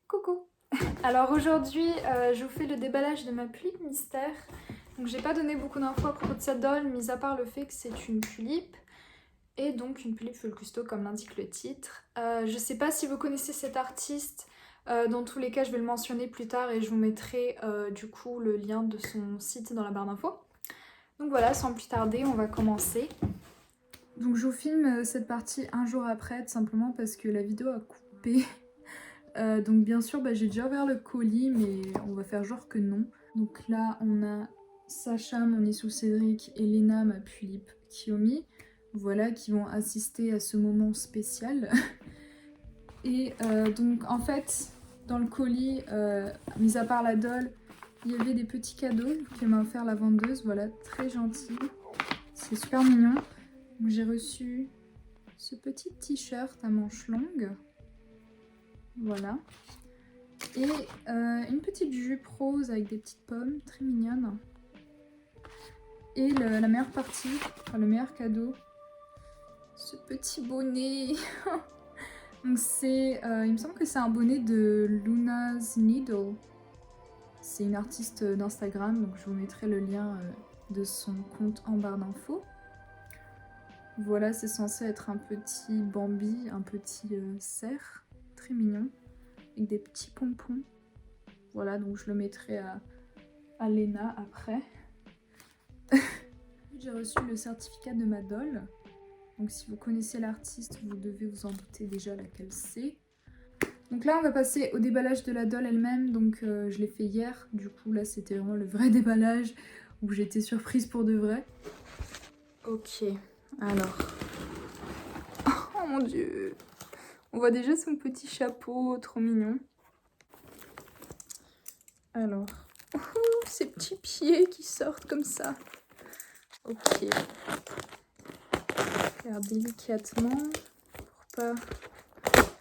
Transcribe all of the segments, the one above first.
Coucou. Alors aujourd'hui, je vous fais le déballage de ma tulipe mystère. Donc j'ai pas donné beaucoup d'infos à propos de cette doll, mis à part le fait que c'est une tulipe. Et donc une tulipe full custo comme l'indique le titre. Je sais pas si vous connaissez cet artiste. Dans tous les cas, je vais le mentionner plus tard et je vous mettrai du coup le lien de son site dans la barre d'infos. Donc voilà, sans plus tarder, on va commencer. Donc je vous filme cette partie un jour après, tout simplement parce que la vidéo a coupé. Donc bien sûr, j'ai déjà ouvert le colis, mais on va faire genre que non. Donc là, on a Sacha, mon Issou Cédric, et Léna, ma tulipe Kiyomi. Voilà, qui vont assister à ce moment spécial. Et donc en fait, dans le colis, mis à part la doll, il y avait des petits cadeaux que m'a offert la vendeuse. Voilà, très gentil. C'est super mignon. J'ai reçu ce petit t-shirt à manches longues. Voilà. Et une petite jupe rose avec des petites pommes, très mignonne. Et la meilleure partie, enfin le meilleur cadeau, ce petit bonnet. Donc c'est, il me semble que c'est un bonnet de Luna's Needle. C'est une artiste d'Instagram, donc je vous mettrai le lien de son compte en barre d'infos. Voilà, c'est censé être un petit Bambi, un petit cerf, très mignon, avec des petits pompons. Voilà, donc je le mettrai à Léna après. J'ai reçu le certificat de ma doll. Donc si vous connaissez l'artiste, vous devez vous en douter déjà laquelle c'est. Donc là, on va passer au déballage de la doll elle-même. Donc je l'ai fait hier. Du coup, là, c'était vraiment le vrai déballage où j'étais surprise pour de vrai. Ok, alors... Oh mon dieu! On voit déjà son petit chapeau, trop mignon. Alors... ces petits pieds qui sortent comme ça. Ok. Faire délicatement pour pas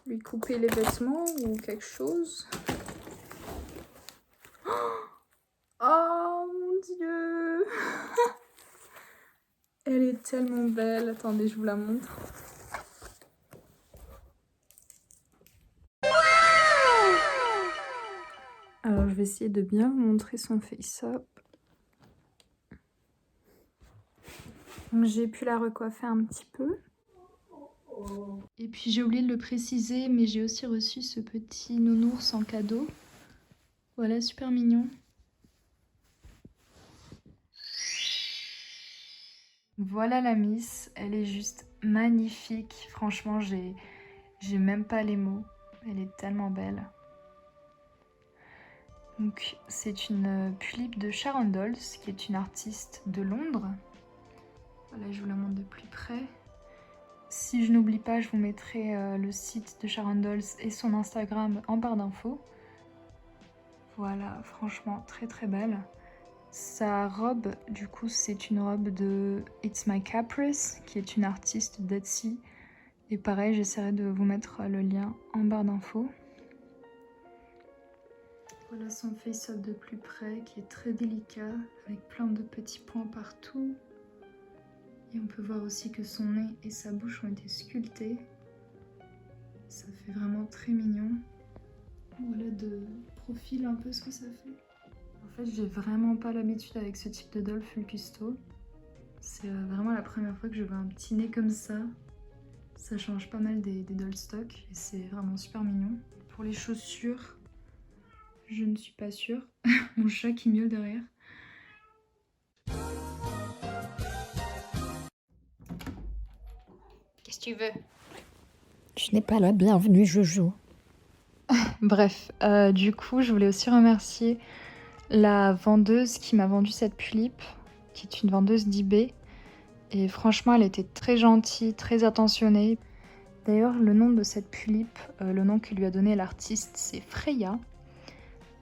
lui couper les vêtements ou quelque chose. Oh mon dieu. Elle est tellement belle. Attendez, je vous la montre. Alors je vais essayer de bien vous montrer son face-up. Donc j'ai pu la recoiffer un petit peu. Et puis j'ai oublié de le préciser, mais j'ai aussi reçu ce petit nounours en cadeau. Voilà, super mignon. Voilà la Miss, elle est juste magnifique. Franchement, j'ai même pas les mots. Elle est tellement belle. Donc c'est une tulipe de Sharon Dolls, qui est une artiste de Londres. Voilà, je vous la montre de plus près. Si je n'oublie pas, je vous mettrai le site de Sharon Dolls et son Instagram en barre d'infos. Voilà, franchement très très belle. Sa robe, du coup, c'est une robe de It's My Caprice, qui est une artiste d'Etsy. Et pareil, j'essaierai de vous mettre le lien en barre d'infos. Voilà son face-up de plus près, qui est très délicat, avec plein de petits points partout. Et on peut voir aussi que son nez et sa bouche ont été sculptés. Ça fait vraiment très mignon. Voilà de profil un peu ce que ça fait. En fait, j'ai vraiment pas l'habitude avec ce type de doll full custo. C'est vraiment la première fois que je vois un petit nez comme ça. Ça change pas mal des doll stock et c'est vraiment super mignon. Pour les chaussures, je ne suis pas sûre. Mon chat qui miaule derrière. Qu'est-ce que tu veux? Tu n'es pas la bienvenue, Jojo. Bref, du coup, je voulais aussi remercier la vendeuse qui m'a vendu cette tulipe, qui est une vendeuse d'eBay. Et franchement, elle était très gentille, très attentionnée. D'ailleurs, le nom de cette tulipe, le nom que lui a donné l'artiste, c'est Freya.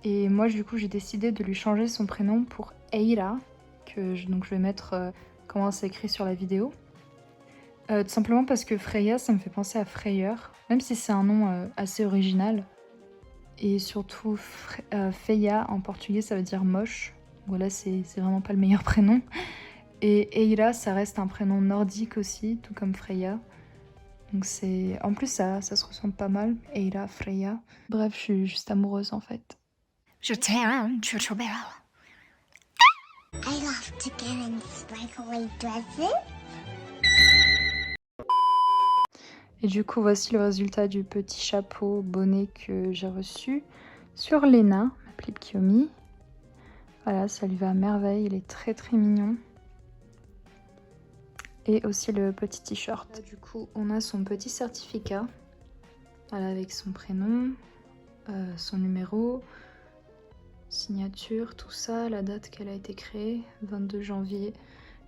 Et moi, du coup, j'ai décidé de lui changer son prénom pour Eira, donc je vais mettre comment c'est écrit sur la vidéo. Tout simplement parce que Freya, ça me fait penser à Freyeur, même si c'est un nom assez original. Et surtout, Feia en portugais, ça veut dire moche. Voilà, c'est vraiment pas le meilleur prénom. Et Eira, ça reste un prénom nordique aussi, tout comme Freya. Donc c'est... En plus, ça se ressemble pas mal. Eira, Freya. Bref, je suis juste amoureuse en fait. Je t'aime, Chouchoubel. I love to get in sparkly dresses. Et du coup, voici le résultat du petit chapeau bonnet que j'ai reçu sur Lena, ma Plip Kiyomi. Voilà, ça lui va à merveille, il est très très mignon. Et aussi le petit t-shirt. Du coup, on a son petit certificat. Voilà, avec son prénom, son numéro, signature, tout ça, la date qu'elle a été créée, 22 janvier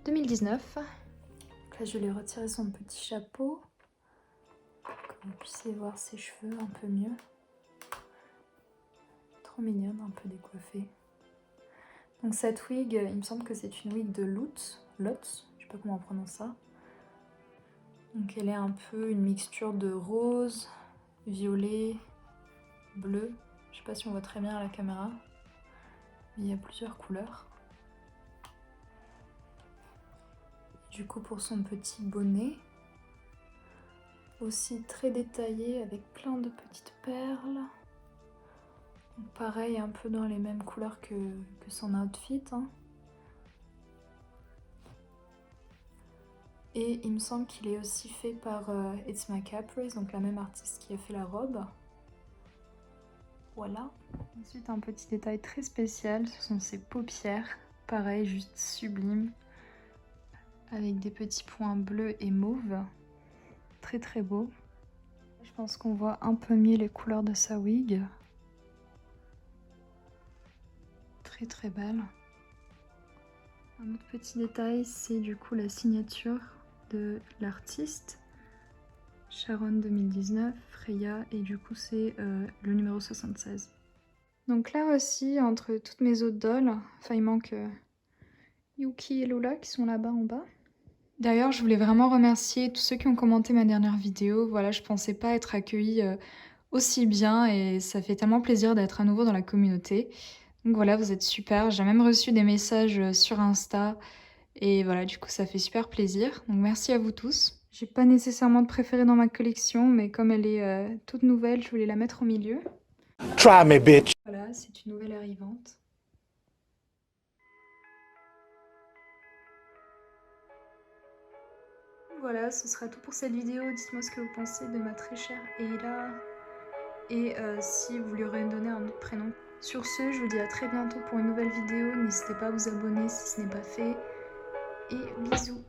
2019. Donc là, je lui ai retiré son petit chapeau. Que vous puissiez voir ses cheveux un peu mieux. Trop mignonne, un peu décoiffée. Donc cette wig, il me semble que c'est une wig de Lutz, je sais pas comment on prononce ça. Donc elle est un peu une mixture de rose, violet, bleu. Je sais pas si on voit très bien à la caméra. Mais il y a plusieurs couleurs. Du coup pour son petit bonnet, aussi très détaillé avec plein de petites perles. Donc pareil, un peu dans les mêmes couleurs que son outfit. Hein. Et il me semble qu'il est aussi fait par It's My Caprice, donc la même artiste qui a fait la robe. Voilà. Ensuite, un petit détail très spécial, ce sont ses paupières. Pareil, juste sublime. Avec des petits points bleus et mauves. Très très beau. Je pense qu'on voit un peu mieux les couleurs de sa wig. Très très belle. Un autre petit détail, c'est du coup la signature de l'artiste. Sharon 2019, Freya, et du coup c'est le numéro 76. Donc là aussi, entre toutes mes autres dolls, enfin il manque Yuki et Lola qui sont là-bas en bas. D'ailleurs, je voulais vraiment remercier tous ceux qui ont commenté ma dernière vidéo. Voilà, je pensais pas être accueillie aussi bien et ça fait tellement plaisir d'être à nouveau dans la communauté. Donc voilà, vous êtes super. J'ai même reçu des messages sur Insta et voilà, du coup ça fait super plaisir. Donc merci à vous tous. J'ai pas nécessairement de préférée dans ma collection, mais comme elle est toute nouvelle, je voulais la mettre au milieu. Try me, bitch. Voilà, c'est une nouvelle arrivante. Voilà, ce sera tout pour cette vidéo. Dites-moi ce que vous pensez de ma très chère Eila et si vous lui aurez donné un autre prénom. Sur ce, je vous dis à très bientôt pour une nouvelle vidéo. N'hésitez pas à vous abonner si ce n'est pas fait. Et bisous.